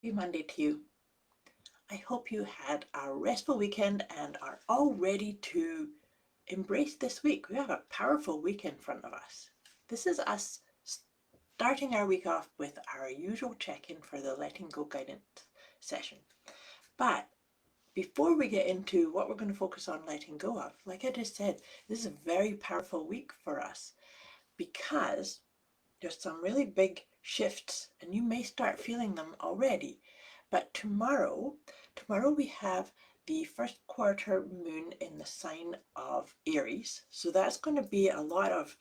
Happy Monday to you. I hope you had a restful weekend and are all ready to embrace this week. We have a powerful week in front of us. This is us starting our week off with our usual check-in for the Letting Go guidance session. But before we get into what we're going to focus on letting go of, like I just said, this is a very powerful week for us because there's some really big shifts and you may start feeling them already. But tomorrow we have the first quarter moon in the sign of Aries. So that's going to be a lot of,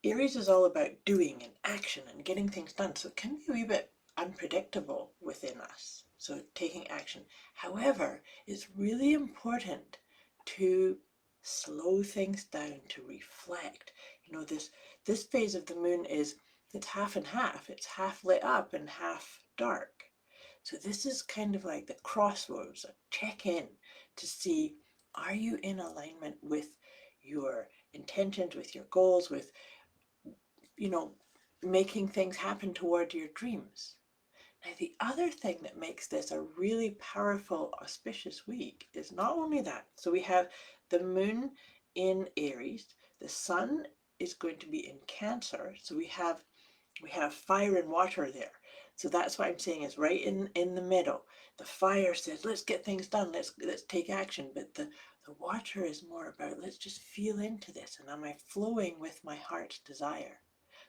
Aries is all about doing and action and getting things done. So it can be a wee bit unpredictable within us. So taking action. However, it's really important to slow things down, to reflect. This phase of the moon it's half and half. It's half lit up and half dark. So this is kind of like the crossroads, a check in to see, are you in alignment with your intentions, with your goals, with, you know, making things happen toward your dreams. Now, the other thing that makes this a really powerful, auspicious week is not only that. So we have the moon in Aries, the sun is going to be in Cancer. So we have fire and water there. So that's what I'm saying is right in the middle. The fire says, let's get things done. Let's take action. But the water is more about, let's just feel into this. And am I flowing with my heart's desire?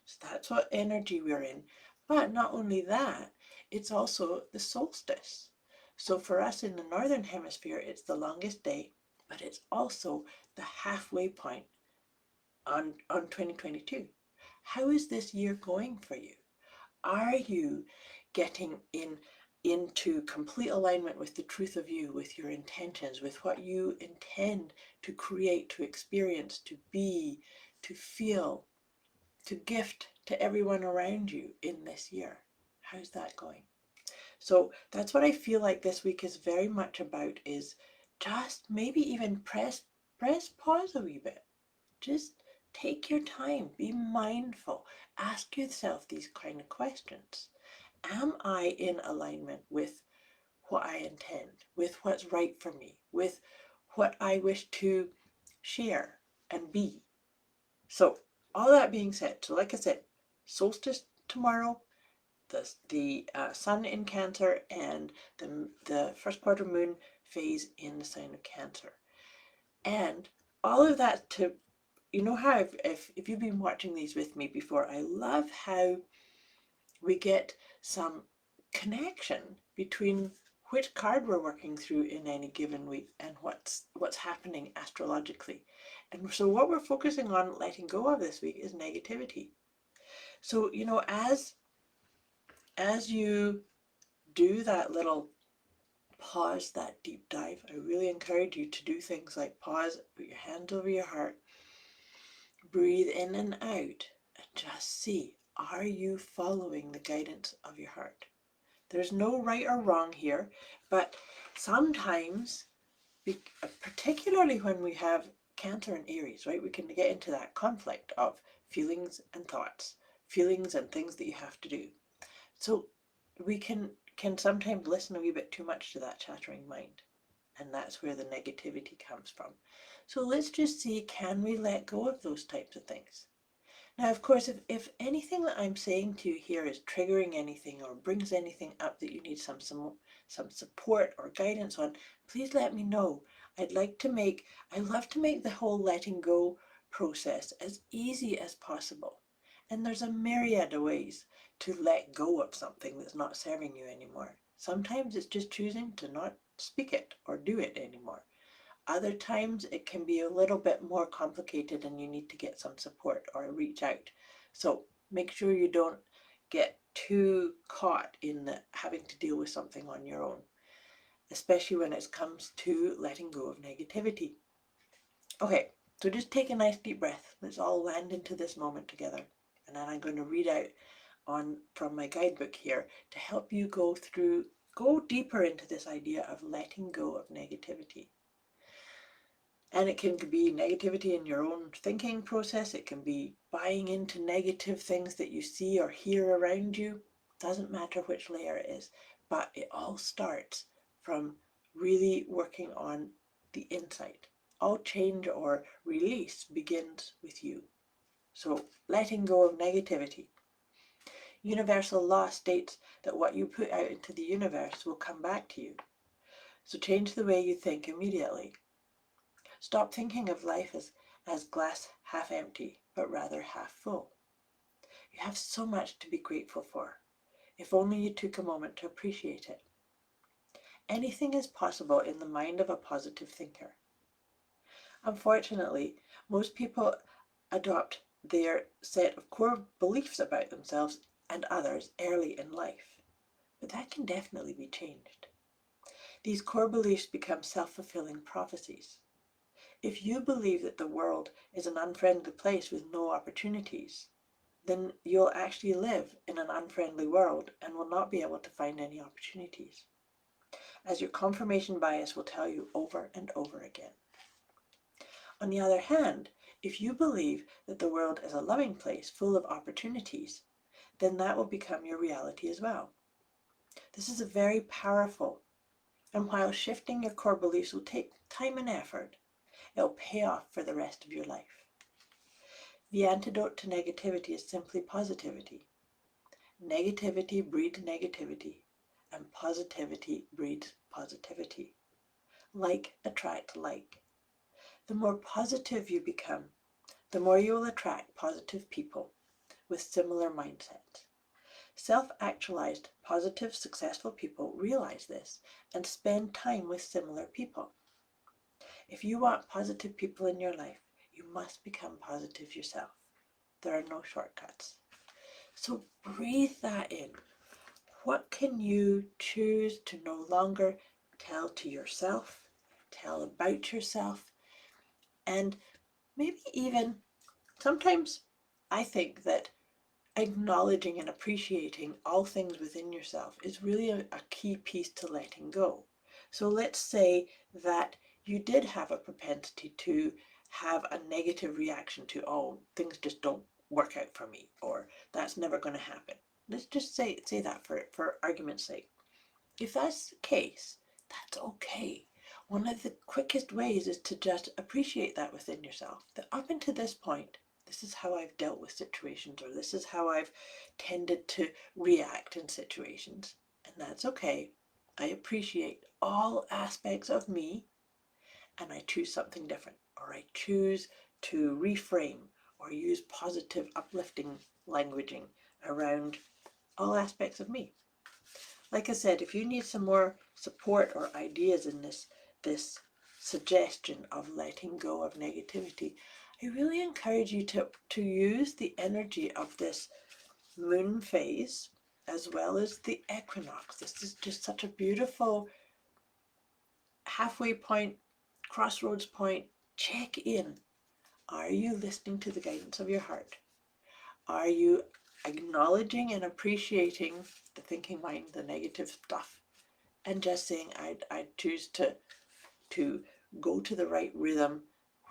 So that's what energy we're in. But not only that, it's also the solstice. So for us in the northern hemisphere, it's the longest day, but it's also the halfway point on 2022. How is this year going for you? Are you getting into complete alignment with the truth of you, with your intentions, with what you intend to create, to experience, to be, to feel, to gift to everyone around you in this year? How's that going? So that's what I feel like this week is very much about, is just maybe even press pause a wee bit. Just take your time, be mindful, ask yourself these kind of questions. Am I in alignment with what I intend, with what's right for me, with what I wish to share and be? So all that being said, so like I said, solstice tomorrow, the sun in Cancer, and the first quarter moon phase in the sign of Cancer. And all of that to, you know how if you've been watching these with me before, I love how we get some connection between which card we're working through in any given week and what's happening astrologically. And so what we're focusing on letting go of this week is negativity. So, as you do that little pause, that deep dive, I really encourage you to do things like pause, put your hands over your heart, breathe in and out, and just see, are you following the guidance of your heart? There's no right or wrong here, but sometimes, particularly when we have Cancer and Aries, right, we can get into that conflict of feelings and thoughts, feelings and things that you have to do. So we can sometimes listen a wee bit too much to that chattering mind, and that's where the negativity comes from. So let's just see, can we let go of those types of things? Now, of course, if anything that I'm saying to you here is triggering anything or brings anything up that you need some support or guidance on, please let me know. I love to make the whole letting go process as easy as possible. And there's a myriad of ways to let go of something that's not serving you anymore. Sometimes it's just choosing to not speak it or do it anymore. Other times it can be a little bit more complicated and you need to get some support or reach out. So make sure you don't get too caught in having to deal with something on your own, especially when it comes to letting go of negativity. Okay, so just take a nice deep breath. Let's all land into this moment together. And then I'm going to read out from my guidebook here to help you go deeper into this idea of letting go of negativity. And it can be negativity in your own thinking process. It can be buying into negative things that you see or hear around you. Doesn't matter which layer it is, but it all starts from really working on the inside. All change or release begins with you. So letting go of negativity. Universal law states that what you put out into the universe will come back to you. So change the way you think immediately. Stop thinking of life as glass half empty, but rather half full. You have so much to be grateful for, if only you took a moment to appreciate it. Anything is possible in the mind of a positive thinker. Unfortunately, most people adopt their set of core beliefs about themselves and others early in life, but that can definitely be changed. These core beliefs become self-fulfilling prophecies. If you believe that the world is an unfriendly place with no opportunities, then you'll actually live in an unfriendly world and will not be able to find any opportunities, as your confirmation bias will tell you over and over again. On the other hand, if you believe that the world is a loving place full of opportunities, then that will become your reality as well. This is a very powerful, and while shifting your core beliefs will take time and effort, it'll pay off for the rest of your life. The antidote to negativity is simply positivity. Negativity breeds negativity, and positivity breeds positivity. Like attract like. The more positive you become, the more you will attract positive people with similar mindsets. Self-actualized, positive, successful people realize this and spend time with similar people. If you want positive people in your life, you must become positive yourself. There are no shortcuts. So breathe that in. What can you choose to no longer tell to yourself, tell about yourself, and maybe even sometimes I think that acknowledging and appreciating all things within yourself is really a key piece to letting go. So let's say that you did have a propensity to have a negative reaction to, oh, things just don't work out for me, or that's never going to happen. Let's just say that for argument's sake. If that's the case, that's okay. One of the quickest ways is to just appreciate that within yourself, that up until this point, this is how I've dealt with situations, or this is how I've tended to react in situations, and that's okay. I appreciate all aspects of me, and I choose something different, or I choose to reframe or use positive, uplifting languaging around all aspects of me. Like I said, if you need some more support or ideas in this suggestion of letting go of negativity, I really encourage you to use the energy of this moon phase as well as the equinox. This is just such a beautiful halfway point, crossroads point. Check in. Are you listening to the guidance of your heart? Are you acknowledging and appreciating the thinking mind, the negative stuff, and just saying I choose to go to the right rhythm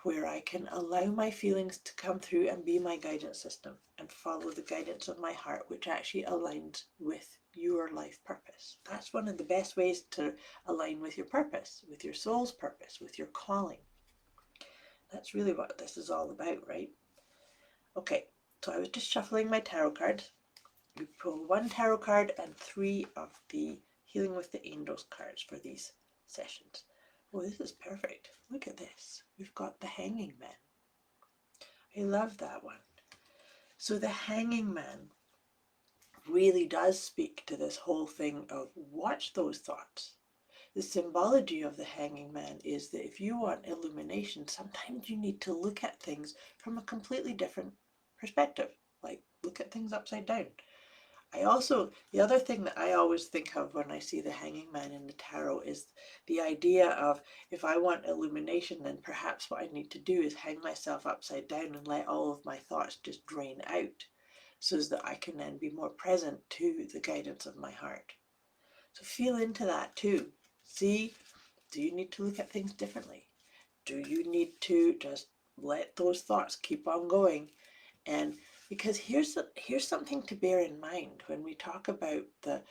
where I can allow my feelings to come through and be my guidance system and follow the guidance of my heart, which actually aligns with your life purpose. That's one of the best ways to align with your purpose, with your soul's purpose, with your calling. That's really what this is all about, right? Okay, so I was just shuffling my tarot cards. You pull one tarot card and 3 of the Healing with the Angels cards for these sessions. Oh, this is perfect. Look at this. We've got the Hanging Man. I love that one. So the Hanging Man really does speak to this whole thing of watch those thoughts. The symbology of the Hanging Man is that if you want illumination, sometimes you need to look at things from a completely different perspective. Like look at things upside down. The other thing that I always think of when I see the Hanging Man in the tarot is the idea of if I want illumination, then perhaps what I need to do is hang myself upside down and let all of my thoughts just drain out so that I can then be more present to the guidance of my heart. So feel into that too. See, do you need to look at things differently? Do you need to just let those thoughts keep on going and Because here's something to bear in mind when we talk about the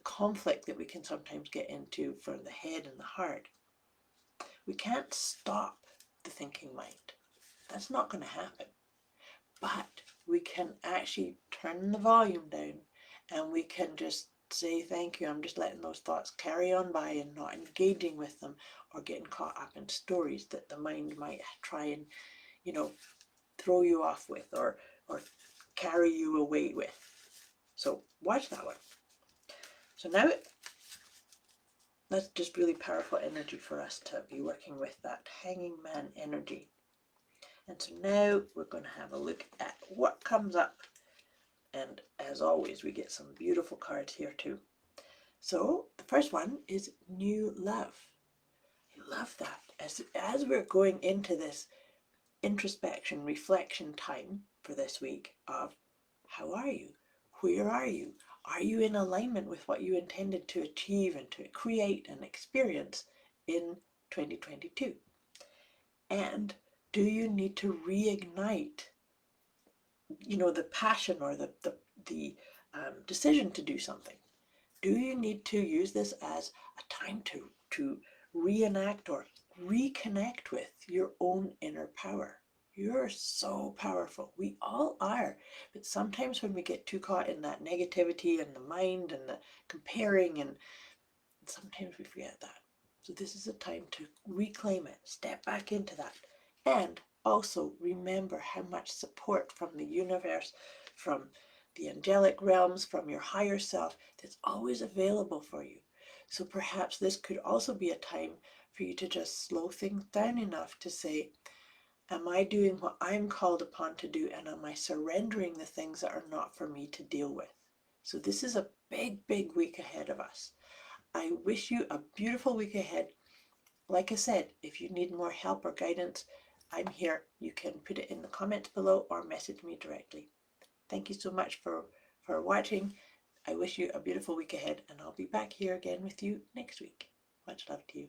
conflict that we can sometimes get into from the head and the heart. We can't stop the thinking mind. That's not going to happen. But we can actually turn the volume down, and we can just say, thank you, I'm just letting those thoughts carry on by and not engaging with them or getting caught up in stories that the mind might try and, throw you off with or carry you away with. So watch that one. So now that's just really powerful energy for us to be working with, that hanging man energy. And so now we're going to have a look at what comes up. And as always, we get some beautiful cards here too. So the first one is new love. I love that. As we're going into this introspection, reflection time for this week of how are you? Where are you? Are you in alignment with what you intended to achieve and to create and experience in 2022? And do you need to reignite, the passion or the decision to do something? Do you need to use this as a time to reenact or reconnect with your own inner power? You're so powerful. We all are. But sometimes when we get too caught in that negativity and the mind and the comparing, and sometimes we forget that. So this is a time to reclaim it, step back into that, and also remember how much support from the universe, from the angelic realms, from your higher self, that's always available for you. So perhaps this could also be a time for you to just slow things down enough to say, am I doing what I'm called upon to do, and am I surrendering the things that are not for me to deal with? So this is a big, big week ahead of us. I wish you a beautiful week ahead. Like I said, if you need more help or guidance, I'm here. You can put it in the comments below or message me directly. Thank you so much for watching. I wish you a beautiful week ahead, and I'll be back here again with you next week. Much love to you.